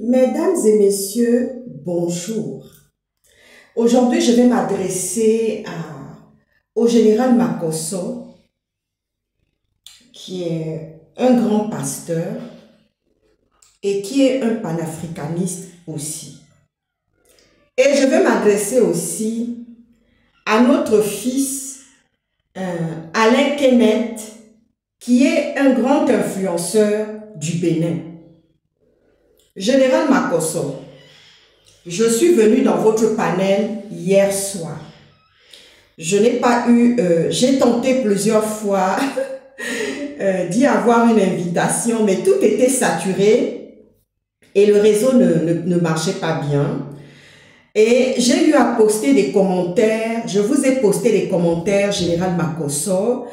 Mesdames et messieurs, bonjour. Aujourd'hui, je vais m'adresser au général Makosso, qui est un grand pasteur et qui est un panafricaniste aussi. Et je vais m'adresser aussi à notre fils Alain Kenneth, qui est un grand influenceur du Bénin. Général Makosso, je suis venu dans votre panel hier soir. Je n'ai pas eu, j'ai tenté plusieurs fois d'y avoir une invitation, mais tout était saturé et le réseau ne marchait pas bien. Et j'ai eu à poster des commentaires, je vous ai posté des commentaires, Général Makosso,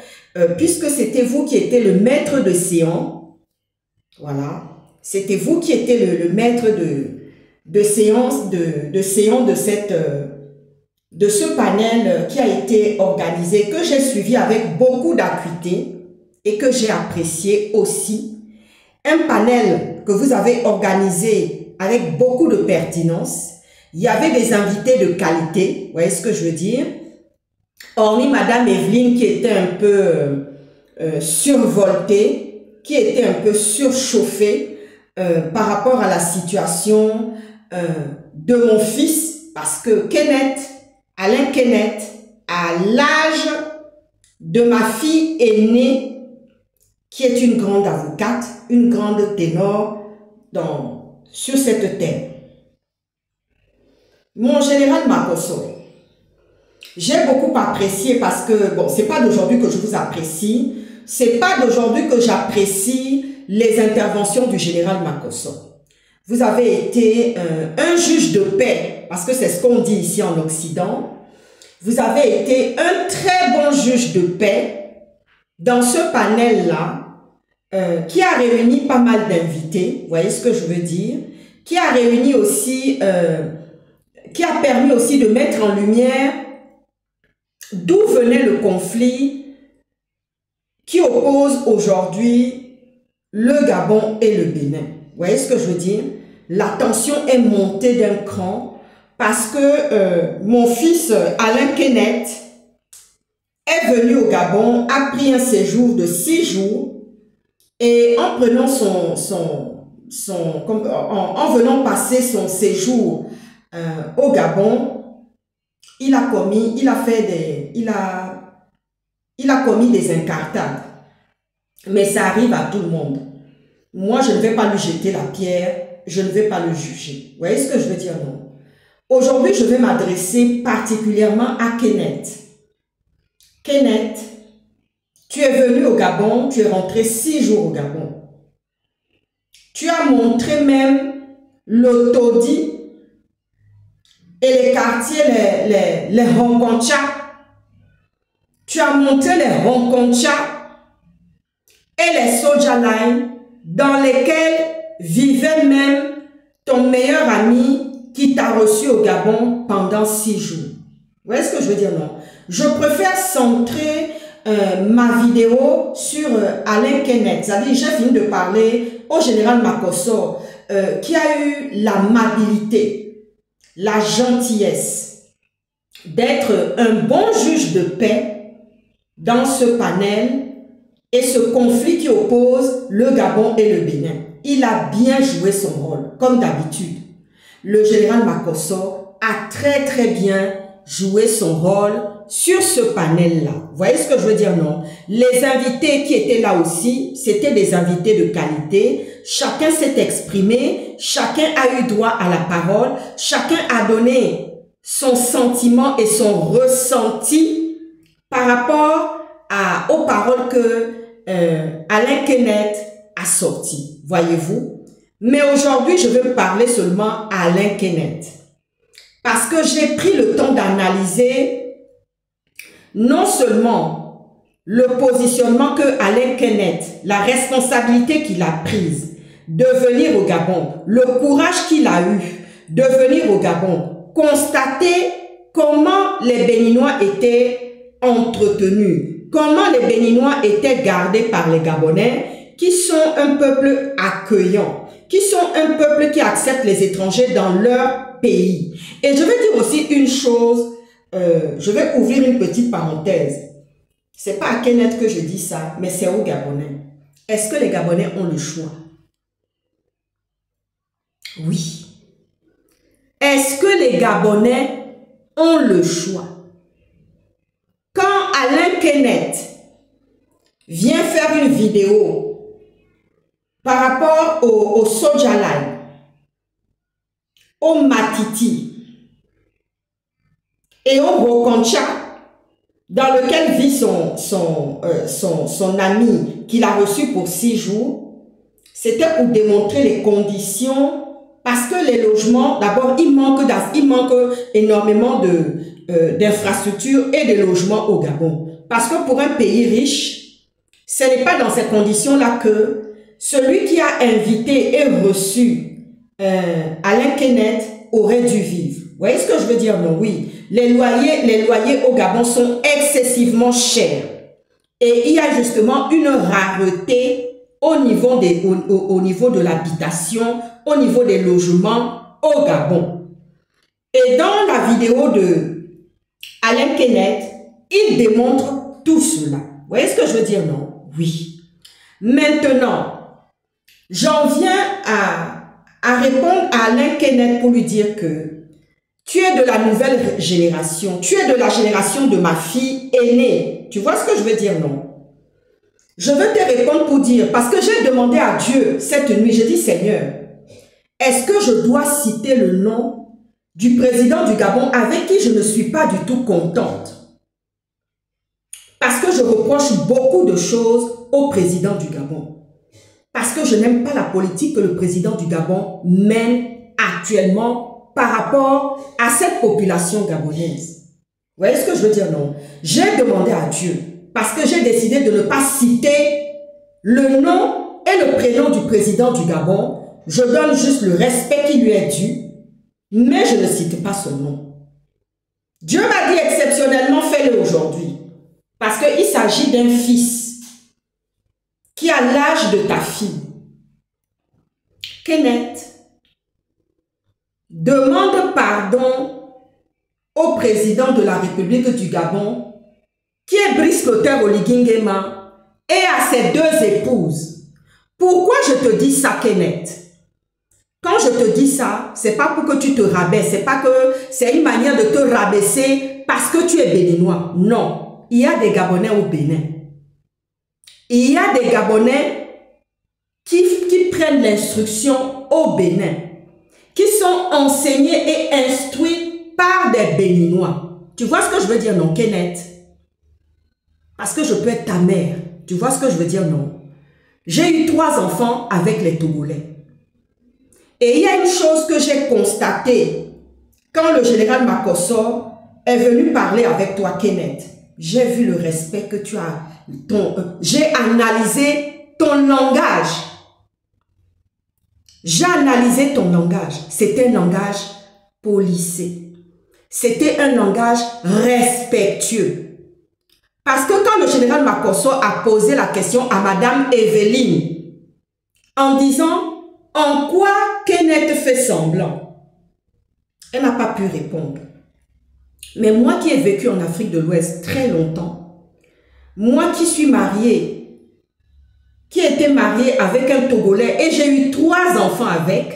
puisque c'était vous qui étiez le maître de séance. Voilà. C'était vous qui étiez le maître de séance de ce panel qui a été organisé, que j'ai suivi avec beaucoup d'acuité et que j'ai apprécié aussi. Un panel que vous avez organisé avec beaucoup de pertinence. Il y avait des invités de qualité, vous voyez ce que je veux dire? Hormis Madame Evelyne qui était un peu survoltée, qui était un peu surchauffée, par rapport à la situation de mon fils, parce que Alain Kenneth, à l'âge de ma fille aînée, qui est une grande avocate, une grande ténor sur cette terre. Mon général Makosso, j'ai beaucoup apprécié parce que, bon, c'est pas d'aujourd'hui que je vous apprécie, c'est pas d'aujourd'hui que j'apprécie les interventions du général Makosso. Vous avez été un juge de paix, parce que c'est ce qu'on dit ici en Occident. Vous avez été un très bon juge de paix dans ce panel-là, qui a réuni pas mal d'invités, vous voyez ce que je veux dire, qui a réuni aussi, qui a permis aussi de mettre en lumière d'où venait le conflit qui oppose aujourd'hui le Gabon et le Bénin. Vous voyez ce que je veux dire? La tension est montée d'un cran parce que mon fils Alain Kenneth est venu au Gabon, a pris un séjour de 6 jours et en prenant en venant passer son séjour au Gabon, il a commis des incartades. Mais ça arrive à tout le monde. Moi, je ne vais pas lui jeter la pierre, je ne vais pas le juger. Vous voyez ce que je veux dire, non? Aujourd'hui, je vais m'adresser particulièrement à Kenneth. Kenneth, tu es venu au Gabon, tu es rentré 6 jours au Gabon. Tu as montré même l'Otodi et les quartiers, les Ronkoncha. Tu as montré les Ronkoncha et les Soja Line dans lesquels vivait même ton meilleur ami qui t'a reçu au Gabon pendant 6 jours. Vous voyez ce que je veux dire, non? Je préfère centrer ma vidéo sur Alain Kenneth. C'est-à-dire, j'ai fini de parler au général Makosso qui a eu l'amabilité, la gentillesse d'être un bon juge de paix dans ce panel et ce conflit qui oppose le Gabon et le Bénin. Il a bien joué son rôle, comme d'habitude. Le général Makosso a très bien joué son rôle sur ce panel-là. Vous voyez ce que je veux dire, non? Les invités qui étaient là aussi, c'était des invités de qualité. Chacun s'est exprimé, chacun a eu droit à la parole, chacun a donné son sentiment et son ressenti par rapport aux paroles que Alain Kenneth a sorties, voyez-vous. Mais aujourd'hui, je veux parler seulement à Alain Kenneth. Parce que j'ai pris le temps d'analyser non seulement le positionnement que Alain Kenneth, la responsabilité qu'il a prise de venir au Gabon, le courage qu'il a eu de venir au Gabon, constater comment les Béninois étaient entretenus, comment les Béninois étaient gardés par les Gabonais, qui sont un peuple accueillant, qui sont un peuple qui accepte les étrangers dans leur pays. Et je vais dire aussi une chose, je vais ouvrir une petite parenthèse. C'est pas à Kenneth que je dis ça, mais c'est aux Gabonais. Est-ce que les Gabonais ont le choix? Oui. Est-ce que les Gabonais ont le choix? Quand Alain Kenneth vient faire une vidéo par rapport au Sojalai, au Matiti et au Bokoncha, dans lequel vit son ami qu'il a reçu pour 6 jours, c'était pour démontrer les conditions, parce que les logements, d'abord, il manque énormément d'infrastructures et de logements au Gabon. Parce que pour un pays riche, ce n'est pas dans ces conditions-là que celui qui a invité et reçu Alain Kenneth aurait dû vivre. Vous voyez ce que je veux dire? Non, oui. Les loyers au Gabon sont excessivement chers. Et il y a justement une rareté au niveau de l'habitation, au niveau des logements au Gabon. Et dans la vidéo de Alain Kenneth, il démontre tout cela. Vous voyez ce que je veux dire? Non? Oui. Maintenant, j'en viens à répondre à Alain Kenneth pour lui dire que tu es de la nouvelle génération, tu es de la génération de ma fille aînée. Tu vois ce que je veux dire? Non? Je veux te répondre pour dire, parce que j'ai demandé à Dieu cette nuit, j'ai dit Seigneur, est-ce que je dois citer le nom du président du Gabon avec qui je ne suis pas du tout contente? Parce que je reproche beaucoup de choses au président du Gabon. Parce que je n'aime pas la politique que le président du Gabon mène actuellement par rapport à cette population gabonaise. Vous voyez ce que je veux dire? Non. J'ai demandé à Dieu, parce que j'ai décidé de ne pas citer le nom et le prénom du président du Gabon. Je donne juste le respect qui lui est dû, mais je ne cite pas son nom. Dieu m'a dit exceptionnellement, fais-le aujourd'hui. Parce qu'il s'agit d'un fils qui a l'âge de ta fille. Kenneth, demande pardon au président de la République du Gabon, qui est Brice Clotaire Oligui Nguema, et à ses 2 épouses. Pourquoi je te dis ça, Kenneth? Quand je te dis ça, c'est pas pour que tu te rabaisses, c'est pas que c'est une manière de te rabaisser parce que tu es béninois. Non. Il y a des Gabonais au Bénin. Il y a des Gabonais qui prennent l'instruction au Bénin, qui sont enseignés et instruits par des Béninois. Tu vois ce que je veux dire, non, Kenneth? Parce que je peux être ta mère. Tu vois ce que je veux dire, non? J'ai eu 3 enfants avec les Togolais. Et il y a une chose que j'ai constatée quand le général Makosso est venu parler avec toi, Kenneth. J'ai vu le respect que tu as. J'ai analysé ton langage. J'ai analysé ton langage. C'était un langage policé. C'était un langage respectueux. Parce que quand le général Makosso a posé la question à Madame Evelyne, en disant « En quoi Kenneth fait semblant ?» Elle n'a pas pu répondre. Mais moi qui ai vécu en Afrique de l'Ouest très longtemps, moi qui suis mariée, qui ai été mariée avec un Togolais et j'ai eu 3 enfants avec,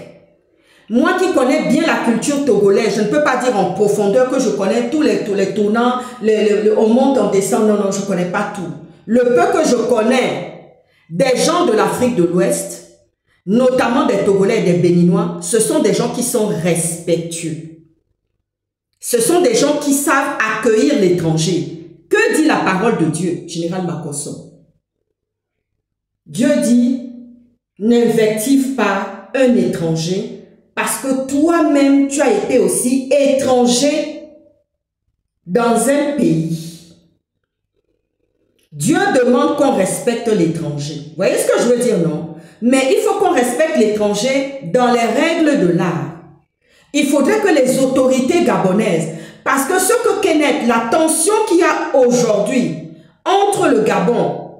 moi qui connais bien la culture togolaise, je ne peux pas dire en profondeur que je connais tous les tournants, on monte, on descend, non, je ne connais pas tout. Le peu que je connais des gens de l'Afrique de l'Ouest, notamment des Togolais et des Béninois, ce sont des gens qui sont respectueux. Ce sont des gens qui savent accueillir l'étranger. Que dit la parole de Dieu, général Makosso? Dieu dit, n'invective pas un étranger parce que toi-même, tu as été aussi étranger dans un pays. Dieu demande qu'on respecte l'étranger. Vous voyez ce que je veux dire, non? Mais il faut qu'on respecte l'étranger dans les règles de l'art. Il faudrait que les autorités gabonaises, parce que ce que Kenneth, la tension qu'il y a aujourd'hui entre le Gabon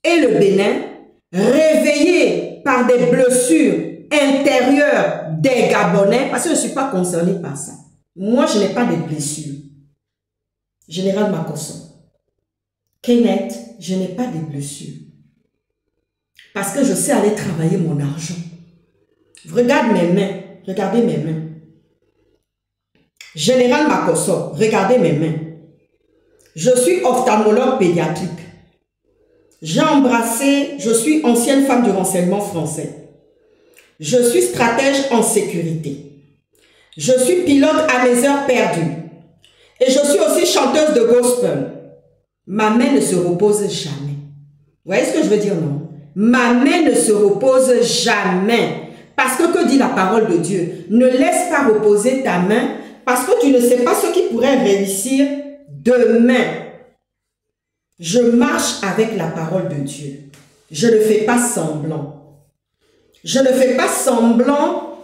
et le Bénin, réveillée par des blessures intérieure des Gabonais, parce que je ne suis pas concernée par ça. Moi, je n'ai pas de blessures. Général Makosso, Kenneth, je n'ai pas de blessures. Parce que je sais aller travailler mon argent. Regarde mes mains. Regardez mes mains. Général Makosso, regardez mes mains. Je suis ophtalmologue pédiatrique. J'ai embrassé, je suis ancienne femme du renseignement français. Je suis stratège en sécurité. Je suis pilote à mes heures perdues. Et je suis aussi chanteuse de gospel. Ma main ne se repose jamais. Vous voyez ce que je veux dire, non? Ma main ne se repose jamais. Parce que dit la parole de Dieu? Ne laisse pas reposer ta main parce que tu ne sais pas ce qui pourrait réussir demain. Je marche avec la parole de Dieu. Je ne fais pas semblant. Je ne fais pas semblant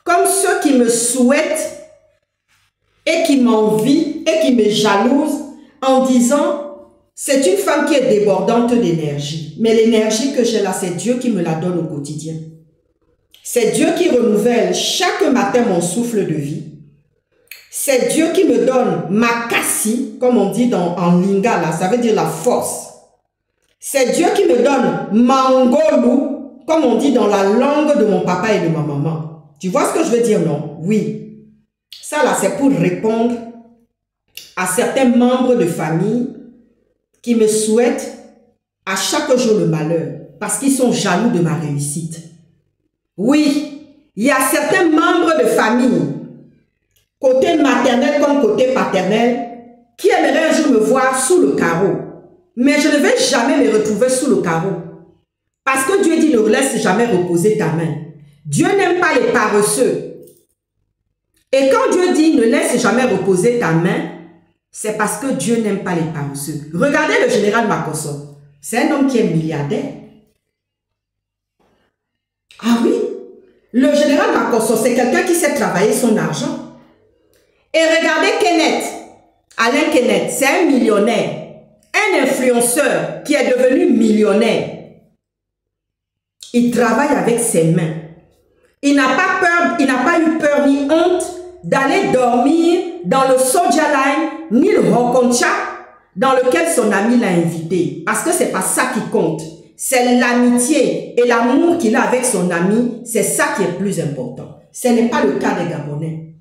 comme ceux qui me souhaitent et qui m'envient et qui me jalousent en disant c'est une femme qui est débordante d'énergie. Mais l'énergie que j'ai là, c'est Dieu qui me la donne au quotidien. C'est Dieu qui renouvelle chaque matin mon souffle de vie. C'est Dieu qui me donne ma kassi, comme on dit en lingala, ça veut dire la force. C'est Dieu qui me donne mangolu, comme on dit dans la langue de mon papa et de ma maman. Tu vois ce que je veux dire, non? Oui. Ça là, c'est pour répondre à certains membres de famille qui me souhaitent à chaque jour le malheur parce qu'ils sont jaloux de ma réussite. Oui, il y a certains membres de famille, côté maternel comme côté paternel, qui aimeraient un jour me voir sous le carreau. Mais je ne vais jamais me retrouver sous le carreau. Parce que Dieu dit ne laisse jamais reposer ta main. Dieu n'aime pas les paresseux. Et quand Dieu dit ne laisse jamais reposer ta main, c'est parce que Dieu n'aime pas les paresseux. Regardez le général Makosso. C'est un homme qui est milliardaire. Ah oui, le général Makosso, c'est quelqu'un qui sait travailler son argent. Et regardez Kenneth, Alain Kenneth, c'est un millionnaire, un influenceur qui est devenu millionnaire. Il travaille avec ses mains. Il n'a pas peur, il n'a pas eu peur ni honte d'aller dormir dans le Soja Line ni le Hokoncha dans lequel son ami l'a invité. Parce que c'est pas ça qui compte. C'est l'amitié et l'amour qu'il a avec son ami. C'est ça qui est plus important. Ce n'est pas le cas des Gabonais.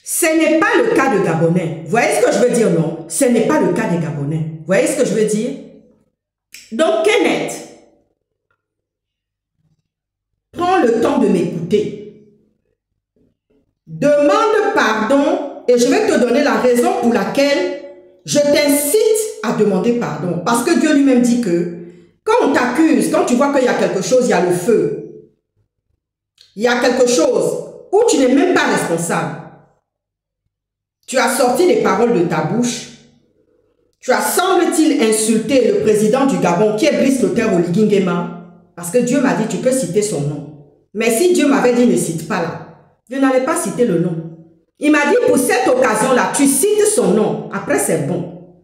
Ce n'est pas le cas de Gabonais. Vous voyez ce que je veux dire, non? Ce n'est pas le cas des Gabonais. Vous voyez ce que je veux dire? Donc, Kenneth, prends le temps de m'écouter. Demande pardon et je vais te donner la raison pour laquelle je t'incite à demander pardon. Parce que Dieu lui-même dit que quand on t'accuse, quand tu vois qu'il y a quelque chose, il y a le feu. Il y a quelque chose où tu n'es même pas responsable. Tu as sorti les paroles de ta bouche. Tu as, semble-t-il, insulté le président du Gabon qui est Brice Clotaire Oligui Nguema. Parce que Dieu m'a dit, tu peux citer son nom. Mais si Dieu m'avait dit, ne cite pas là, je n'allais pas citer le nom. Il m'a dit, pour cette occasion-là, tu cites son nom. Après, c'est bon.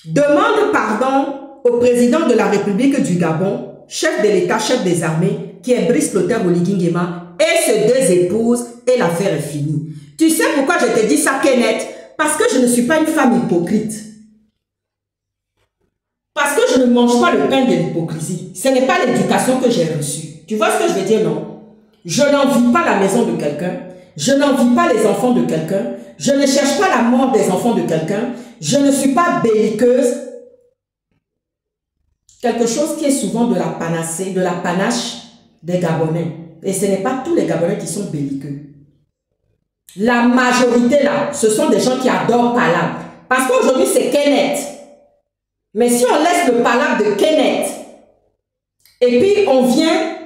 Demande pardon au président de la République du Gabon, chef de l'État, chef des armées, qui est Brice Clotaire Oligui Nguema, et ses deux épouses, et l'affaire est finie. Tu sais pourquoi je te dis ça, Kenneth? Parce que je ne suis pas une femme hypocrite. Parce que je ne mange pas le pain de l'hypocrisie. Ce n'est pas l'éducation que j'ai reçue. Tu vois ce que je veux dire, non? Je n'envie pas la maison de quelqu'un. Je n'envie pas les enfants de quelqu'un. Je ne cherche pas la mort des enfants de quelqu'un. Je ne suis pas belliqueuse. Quelque chose qui est souvent de la panacée, de la panache des Gabonais. Et ce n'est pas tous les Gabonais qui sont belliqueux. La majorité là, ce sont des gens qui adorent palabre. Parce qu'aujourd'hui c'est Kenneth. Mais si on laisse le palabre de Kenneth et puis on vient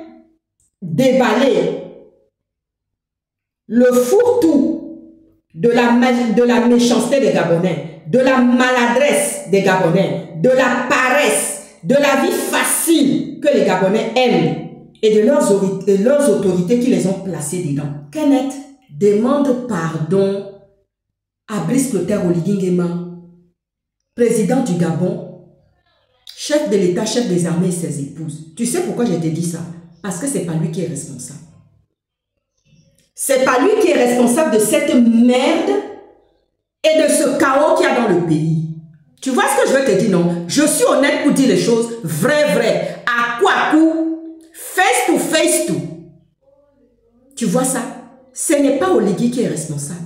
déballer le fourre-tout de la méchanceté des Gabonais, de la maladresse des Gabonais, de la paresse, de la vie facile que les Gabonais aiment et de leurs autorités qui les ont placés dedans. Kenneth demande pardon à Brice Clotaire Oligui Nguema, président du Gabon, chef de l'État, chef des armées et ses épouses. Tu sais pourquoi je te dis ça? Parce que c'est pas lui qui est responsable. C'est pas lui qui est responsable de cette merde et de ce chaos qu'il y a dans le pays. Tu vois ce que je veux te dire, non? Je suis honnête pour dire les choses vrai. À quoi coup? Face to. Tu vois ça? Ce n'est pas Oligui qui est responsable.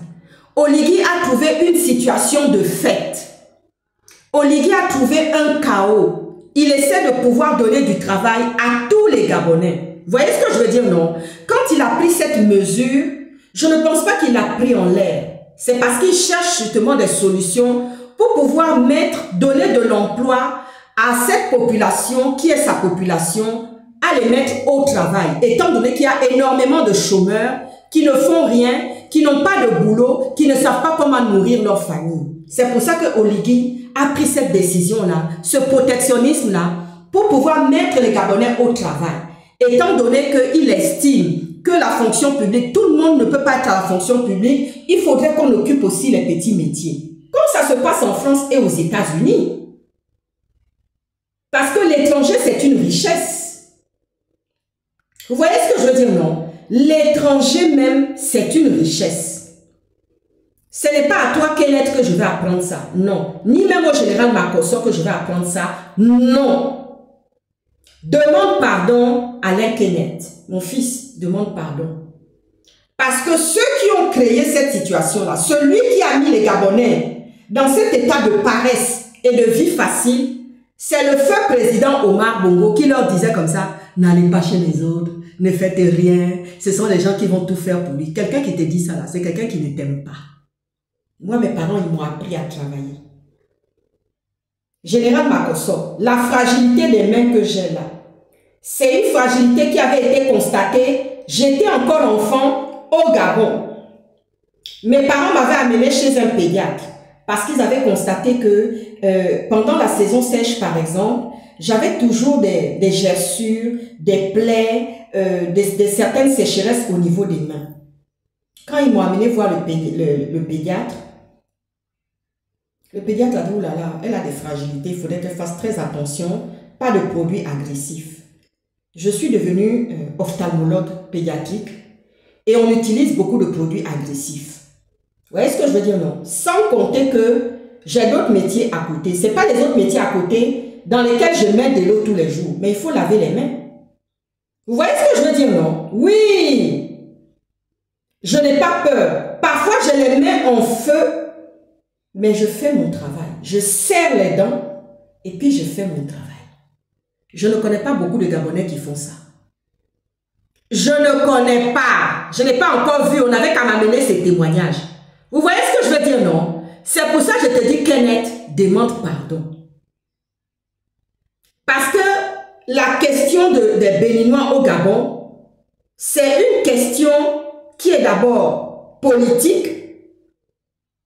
Oligui a trouvé une situation de fait. Oligui a trouvé un chaos. Il essaie de pouvoir donner du travail à tous les Gabonais. Vous voyez ce que je veux dire, non? Quand il a pris cette mesure, je ne pense pas qu'il l'a pris en l'air. C'est parce qu'il cherche justement des solutions pour pouvoir donner de l'emploi à cette population qui est sa population, à les mettre au travail. Étant donné qu'il y a énormément de chômeurs qui ne font rien, qui n'ont pas de boulot, qui ne savent pas comment nourrir leur famille. C'est pour ça que Oligui a pris cette décision-là, ce protectionnisme-là, pour pouvoir mettre les Gabonais au travail. Étant donné qu'il estime que la fonction publique, tout le monde ne peut pas être à la fonction publique, il faudrait qu'on occupe aussi les petits métiers. Comme ça se passe en France et aux États-Unis. Parce que l'étranger, c'est une richesse. Vous voyez ce que je veux dire, non? L'étranger même, c'est une richesse. Ce n'est pas à toi, Kenneth, que je vais apprendre ça. Non. Ni même au général Makosso que je vais apprendre ça. Non. Demande pardon à Alain Kenneth. Mon fils, demande pardon. Parce que ceux qui ont créé cette situation-là, celui qui a mis les Gabonais dans cet état de paresse et de vie facile, c'est le feu président Omar Bongo qui leur disait comme ça, n'allez pas chez les autres, ne faites rien, ce sont les gens qui vont tout faire pour lui. Quelqu'un qui te dit ça là, c'est quelqu'un qui ne t'aime pas. Moi, mes parents, ils m'ont appris à travailler. Général Makosso, la fragilité des mains que j'ai là, c'est une fragilité qui avait été constatée. J'étais encore enfant au Gabon. Mes parents m'avaient amené chez un pédiatre parce qu'ils avaient constaté que pendant la saison sèche, par exemple, j'avais toujours des gerçures, des plaies, certaines sécheresses au niveau des mains. Quand ils m'ont amené voir le pédiatre a dit, oh là là, elle a des fragilités, il faudrait qu'elle fasse très attention, pas de produits agressifs. Je suis devenue ophtalmologue pédiatrique et on utilise beaucoup de produits agressifs. Vous voyez ce que je veux dire, non? Sans compter que j'ai d'autres métiers à côté. Ce n'est pas les autres métiers à côté dans lesquels je mets de l'eau tous les jours, mais il faut laver les mains. Vous voyez ce que je veux dire, non? Oui! Je n'ai pas peur. Parfois, je les mets en feu, mais je fais mon travail. Je serre les dents et puis je fais mon travail. Je ne connais pas beaucoup de Gabonais qui font ça. Je ne connais pas. Je n'ai pas encore vu. On avait qu'à m'amener ces témoignages. Vous voyez ce que je veux dire, non? C'est pour ça que je te dis, Kenneth, demande pardon. Parce que la question des Béninois au Gabon, c'est une question qui est d'abord politique.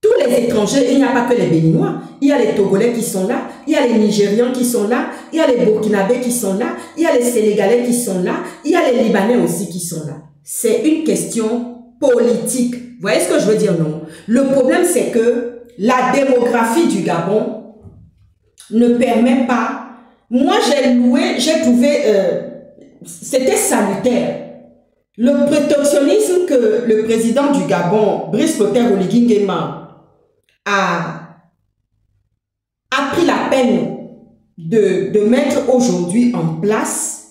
Tous les étrangers, il n'y a pas que les Béninois. Il y a les Togolais qui sont là, il y a les Nigérians qui sont là, il y a les Burkinabés qui sont là, il y a les Sénégalais qui sont là, il y a les Libanais aussi qui sont là. C'est une question politique. Vous voyez ce que je veux dire, non? Le problème, c'est que la démographie du Gabon ne permet pas. Moi, j'ai trouvé, c'était salutaire. Le protectionnisme que le président du Gabon, Brice Clotaire Oligui Nguema, a pris la peine de mettre aujourd'hui en place,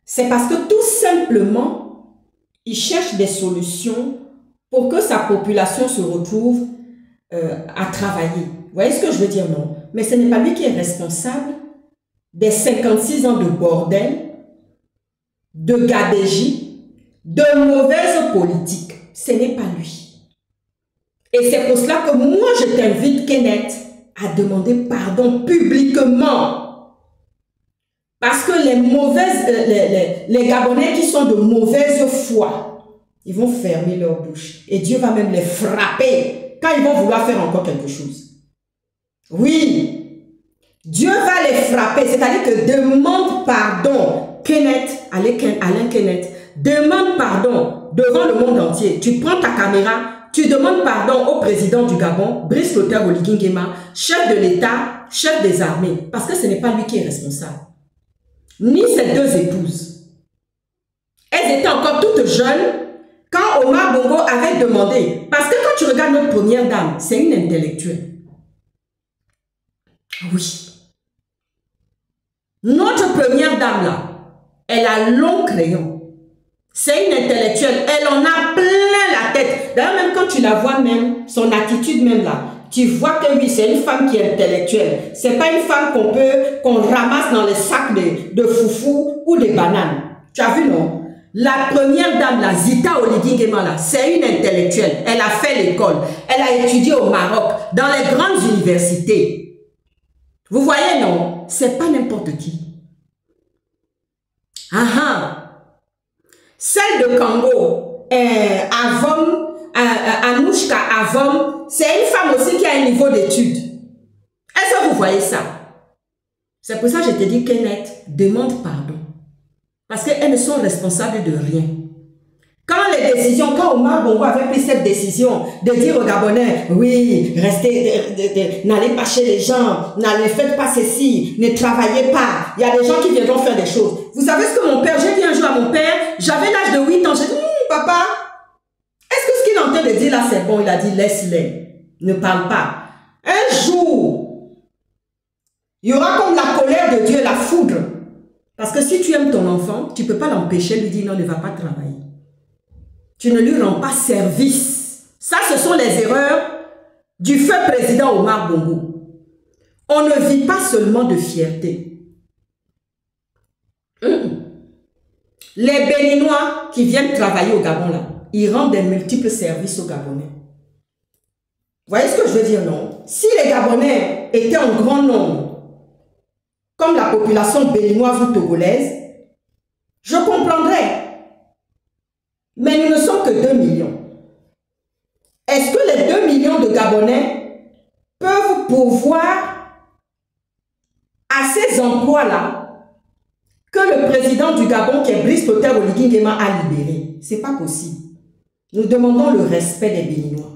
c'est parce que tout simplement, il cherche des solutions pour que sa population se retrouve à travailler. Vous voyez ce que je veux dire, non? Mais ce n'est pas lui qui est responsable des 56 ans de bordel, de gabegie, de mauvaise politique. Ce n'est pas lui. Et c'est pour cela que moi, je t'invite, Kenneth, à demander pardon publiquement. Parce que les Gabonais qui sont de mauvaise foi, ils vont fermer leur bouche. Et Dieu va même les frapper quand ils vont vouloir faire encore quelque chose. Oui, Dieu va les frapper. C'est-à-dire que demande pardon, Kenneth, Alain Kenneth, demande pardon devant le monde entier. Tu prends ta caméra, tu demandes pardon au président du Gabon, Brice Clotaire Oligui Nguema, chef de l'État, chef des armées, parce que ce n'est pas lui qui est responsable. Ni ses deux épouses. Elles étaient encore toutes jeunes quand Omar Bongo avait demandé. Parce que quand tu regardes notre première dame, c'est une intellectuelle. Oui. Notre première dame là, elle a long crayon. C'est une intellectuelle. Elle en a plein la tête. D'ailleurs, même quand tu la vois même, son attitude même là, tu vois que oui, c'est une femme qui est intellectuelle. C'est pas une femme qu'on ramasse dans les sacs de foufou ou des bananes. Tu as vu, non? La première dame, la Zita Oligui Nguema, là, c'est une intellectuelle. Elle a fait l'école. Elle a étudié au Maroc, dans les grandes universités. Vous voyez, non? C'est pas n'importe qui. Ah ah! Celle de Congo, Anouchka Avom, c'est une femme aussi qui a un niveau d'études. Est-ce que vous voyez ça? C'est pour ça que je te dis Kenneth, demande pardon. Parce qu'elles ne sont responsables de rien. Quand les décisions, quand Omar Bongo avait pris cette décision de dire aux Gabonais, oui, restez, n'allez pas chez les gens, n'allez faites pas ceci, ne travaillez pas. Il y a des gens qui viendront faire des choses. Vous savez ce que mon père, j'ai dit un jour à mon père, j'avais l'âge de 8 ans, j'ai dit, papa, est-ce que ce qu'il est en train de dire là c'est bon? Il a dit, laisse-les, ne parle pas. Un jour, il y aura comme la colère de Dieu, la foudre. Parce que si tu aimes ton enfant, tu ne peux pas l'empêcher, lui dire non, ne va pas travailler. Tu ne lui rends pas service. Ça, ce sont les erreurs du feu président Omar Bongo. On ne vit pas seulement de fierté. Les Béninois qui viennent travailler au Gabon, là, ils rendent des multiples services aux Gabonais. Vous voyez ce que je veux dire, non? Si les Gabonais étaient en grand nombre, comme la population béninoise ou togolaise, je comprendrais. Mais nous ne sommes que 2 millions. Est-ce que les 2 millions de Gabonais peuvent pourvoir à ces emplois-là que le président du Gabon, qui est Brice Clotaire Oligui Nguema, a libérés? Ce n'est pas possible. Nous demandons le respect des Béninois.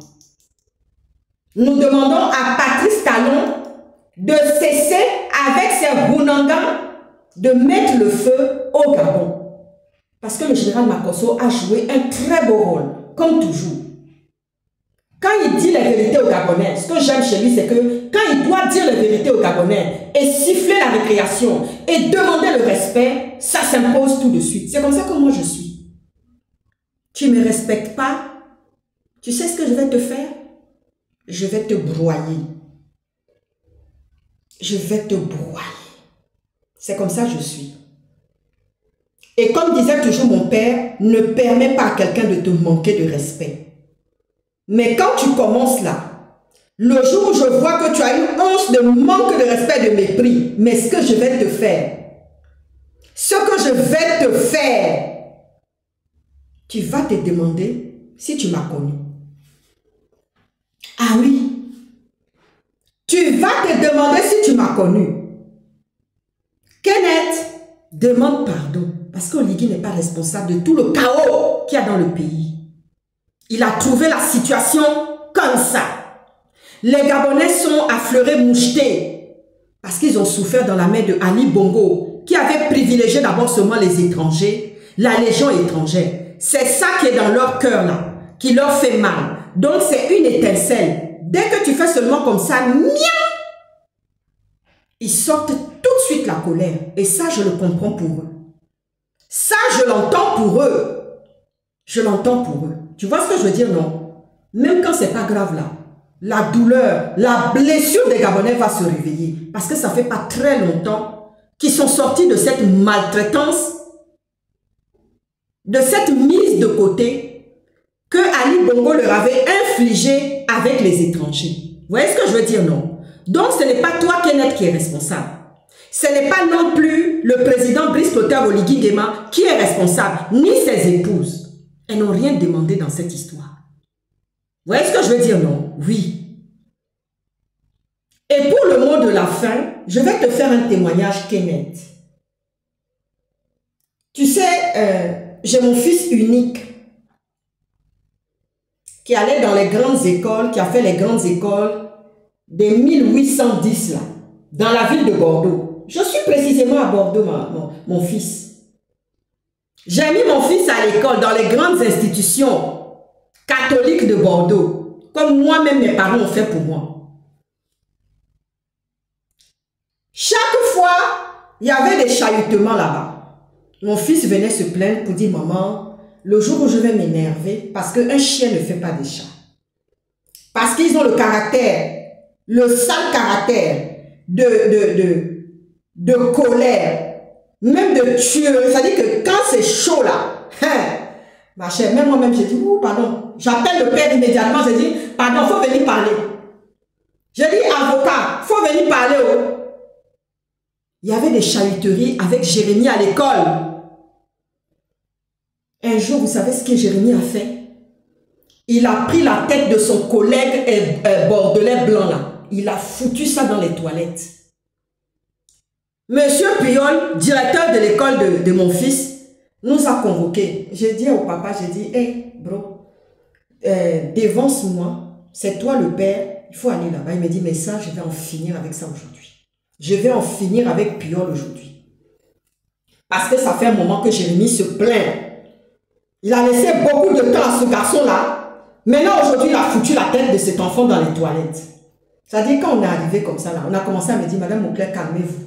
Nous demandons à Patrice Talon de cesser avec ses Bounangans de mettre le feu au Gabon. Parce que le général Makosso a joué un très beau rôle, comme toujours. Quand il dit les vérités aux Gabonais, ce que j'aime chez lui, c'est que quand il doit dire les vérités aux Gabonais et siffler la récréation et demander le respect, ça s'impose tout de suite. C'est comme ça que moi je suis. Tu ne me respectes pas, tu sais ce que je vais te faire? Je vais te broyer. Je vais te broyer. C'est comme ça que je suis. Et comme disait toujours mon père, ne permets pas à quelqu'un de te manquer de respect. Mais quand tu commences là, le jour où je vois que tu as une once de manque de respect, de mépris, mais ce que je vais te faire, tu vas te demander si tu m'as connu. Ah oui, tu vas te demander si tu m'as connu. Kenneth, demande pardon. Parce qu'Oligui n'est pas responsable de tout le chaos qu'il y a dans le pays. Il a trouvé la situation comme ça. Les Gabonais sont affleurés, mouchetés. Parce qu'ils ont souffert dans la main de Ali Bongo, qui avait privilégié d'abord seulement les étrangers, la légion étrangère. C'est ça qui est dans leur cœur là, qui leur fait mal. Donc c'est une étincelle. Dès que tu fais seulement comme ça, ils sortent tout de suite la colère. Et ça, je le comprends pour eux. Ça, je l'entends pour eux. Je l'entends pour eux. Tu vois ce que je veux dire, non? Même quand c'est pas grave là, la douleur, la blessure des Gabonais va se réveiller. Parce que ça fait pas très longtemps qu'ils sont sortis de cette maltraitance, de cette mise de côté que Ali Bongo leur avait infligée avec les étrangers. Vous voyez ce que je veux dire, non? Donc ce n'est pas toi, Kenneth, qui est responsable. Ce n'est pas non plus le président Brice Clotaire Oligui Nguema qui est responsable, ni ses épouses. Elles n'ont rien demandé dans cette histoire. Vous voyez ce que je veux dire, non? Oui. Et pour le mot de la fin, je vais te faire un témoignage, Kenneth. Tu sais, j'ai mon fils unique qui allait dans les grandes écoles, qui a fait les grandes écoles des 1810 là, dans la ville de Bordeaux. Je suis précisément à Bordeaux, mon fils. J'ai mis mon fils à l'école dans les grandes institutions catholiques de Bordeaux, comme moi-même mes parents ont fait pour moi. Chaque fois, il y avait des chahutements là-bas. Mon fils venait se plaindre pour dire, maman, le jour où je vais m'énerver, parce qu'un chien ne fait pas des chats. Parce qu'ils ont le caractère, le sale caractère de colère, même de tuer. C'est-à-dire que quand c'est chaud là, ma chère, même moi-même, j'ai dit, ouh, pardon. J'appelle le père immédiatement, j'ai dit, pardon, il faut venir parler. J'ai dit, avocat, il faut venir parler. Oh. Il y avait des chahuteries avec Jérémie à l'école. Un jour, vous savez ce que Jérémie a fait? Il a pris la tête de son collègue bordelais blanc là. Il a foutu ça dans les toilettes. Monsieur Puyol, directeur de l'école de mon fils, nous a convoqués. J'ai dit au papa, j'ai dit, hey, bro, dévance-moi, c'est toi le père, il faut aller là-bas. Il me dit, mais ça, je vais en finir avec ça aujourd'hui. Je vais en finir avec Puyol aujourd'hui. Parce que ça fait un moment que Jérémie se plaint. Il a laissé beaucoup de temps à ce garçon-là. Maintenant, aujourd'hui, il a foutu la tête de cet enfant dans les toilettes. C'est-à-dire, quand on est arrivé comme ça, là, on a commencé à me dire, Madame Mouclair, calmez-vous.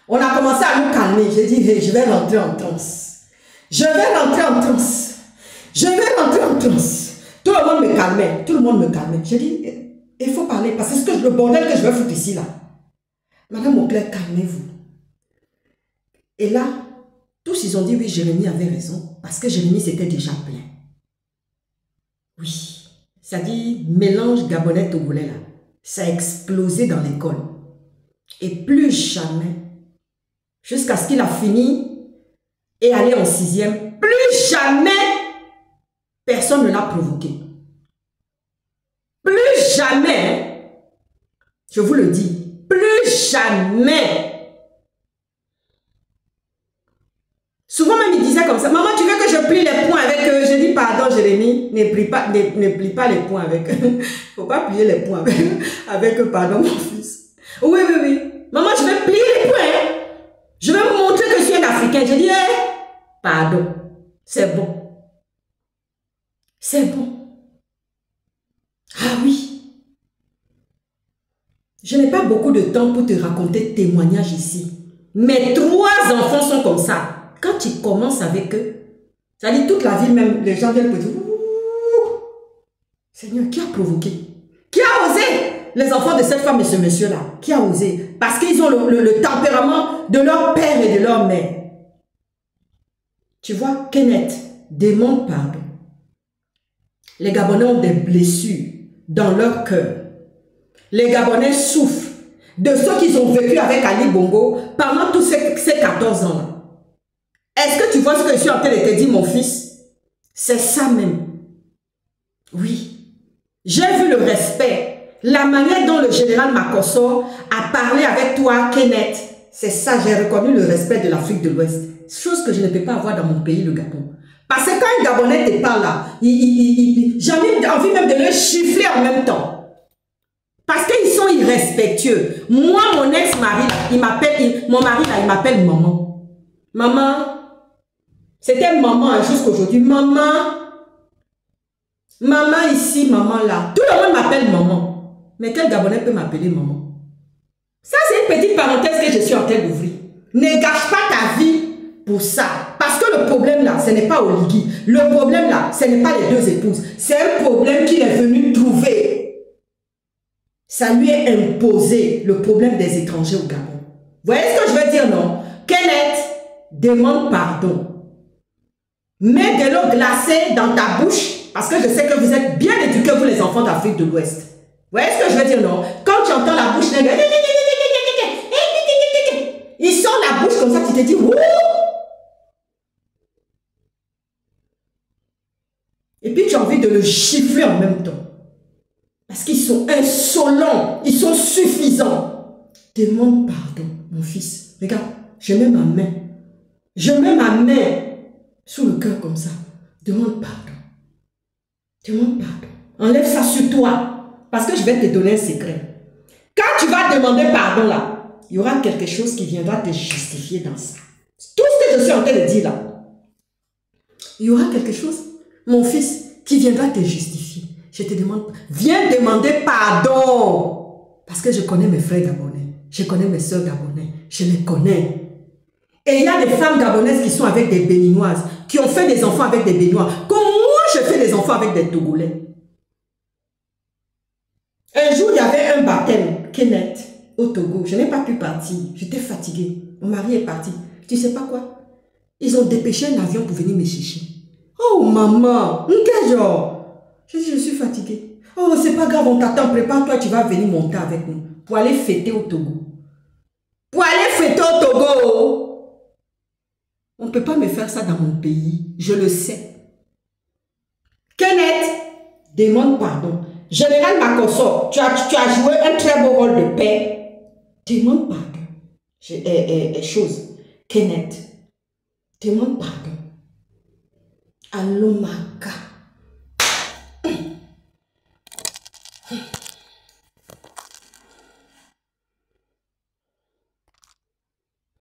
On a commencé à nous calmer. J'ai dit, hey, je vais rentrer en transe. Je vais rentrer en transe. Je vais rentrer en transe. Tout le monde me calmait. Tout le monde me calmait. J'ai dit, il faut parler, parce que c'est le bordel que je vais foutre ici, là. Madame Mouclair, calmez-vous. Et là, tous, ils ont dit, oui, Jérémie avait raison, parce que Jérémie s'était déjà plaint. Oui, c'est-à-dire, mélange gabonais-togolais, là, ça a explosé dans l'école. Et plus jamais, jusqu'à ce qu'il a fini et allé en 6e, plus jamais, personne ne l'a provoqué. Plus jamais, je vous le dis, plus jamais. Souvent même il disait comme ça, maman tu veux que je plie les poings avec eux? Je dis pardon Jérémie, ne plie pas les poings avec eux. Il ne faut pas plier les poings avec eux, pardon mon fils. Oui, oui, oui. Maman je vais plier les poings. Hein? Je vais vous montrer que je suis un Africain. Je dis, hey, pardon, c'est bon. C'est bon. Ah oui. Je n'ai pas beaucoup de temps pour te raconter témoignages ici. Mes 3 enfants sont comme ça. Quand tu commences avec eux, ça dit toute la vie même, les gens viennent te dire, Seigneur, qui a provoqué? Qui a osé? Les enfants de cette femme et ce monsieur-là, qui a osé? Parce qu'ils ont le tempérament de leur père et de leur mère. Tu vois, Kenneth, demande pardon. Les Gabonais ont des blessures dans leur cœur. Les Gabonais souffrent de ce qu'ils ont vécu avec Ali Bongo pendant tous ces 14 ans-là. Est-ce que tu vois ce que je suis en train de te dire, mon fils? C'est ça même. Oui. J'ai vu le respect. La manière dont le général Makosso a parlé avec toi, Kenneth. C'est ça, j'ai reconnu le respect de l'Afrique de l'Ouest. Chose que je ne peux pas avoir dans mon pays, le Gabon. Parce que quand un Gabonais te parle là, j'ai envie même de le chiffler en même temps. Parce qu'ils sont irrespectueux. Moi, mon ex-mari, mon mari là, il m'appelle maman. Maman. C'était maman jusqu'aujourd'hui. Maman. Maman ici, maman là. Tout le monde m'appelle maman. Mais quel Gabonais peut m'appeler maman? Ça, c'est une petite parenthèse que je suis en train d'ouvrir. Ne gâche pas ta vie pour ça. Parce que le problème là, ce n'est pas Oligui. Le problème là, ce n'est pas les 2 épouses. C'est un problème qu'il est venu trouver. Ça lui est imposé, le problème des étrangers au Gabon. Vous voyez ce que je veux dire, non? Kenneth, demande pardon. Mets de l'eau glacée dans ta bouche, parce que je sais que vous êtes bien éduqués, vous les enfants d'Afrique de l'Ouest. Vous voyez ce que je veux dire, non? Quand tu entends la bouche, il sort la bouche comme ça, tu te dis, wouh! Et puis tu as envie de le gifler en même temps. Parce qu'ils sont insolents, ils sont suffisants. Demande pardon, mon fils. Regarde, je mets ma main. Je mets ma main sous le cœur comme ça. Demande pardon. Demande pardon. Enlève ça sur toi. Parce que je vais te donner un secret. Quand tu vas demander pardon là, il y aura quelque chose qui viendra te justifier dans ça. Tout ce que je suis en train de dire là. il y aura quelque chose. Mon fils, qui viendra te justifier. Je te demande, viens demander pardon. Parce que je connais mes frères gabonais. Je connais mes soeurs gabonais. Je les connais. Et il y a des femmes gabonaises qui sont avec des béninoises, qui ont fait des enfants avec des béninois. Comme moi, je fais des enfants avec des Togolais. Un jour, il y avait un baptême, Kenneth, au Togo. Je n'ai pas pu partir. J'étais fatiguée. Mon mari est parti. Tu sais pas quoi? Ils ont dépêché un avion pour venir me chercher. Oh, maman, quel genre? Je dis, je suis fatiguée. Oh, c'est pas grave, on t'attend, prépare-toi, tu vas venir monter avec nous pour aller fêter au Togo. Pour aller fêter au Togo. On ne peut pas me faire ça dans mon pays, je le sais. Kenneth, demande pardon. Général Makosso, tu as joué un très beau rôle de père. Demande pardon. Chose, Kenneth, demande pardon. Allô, Maka.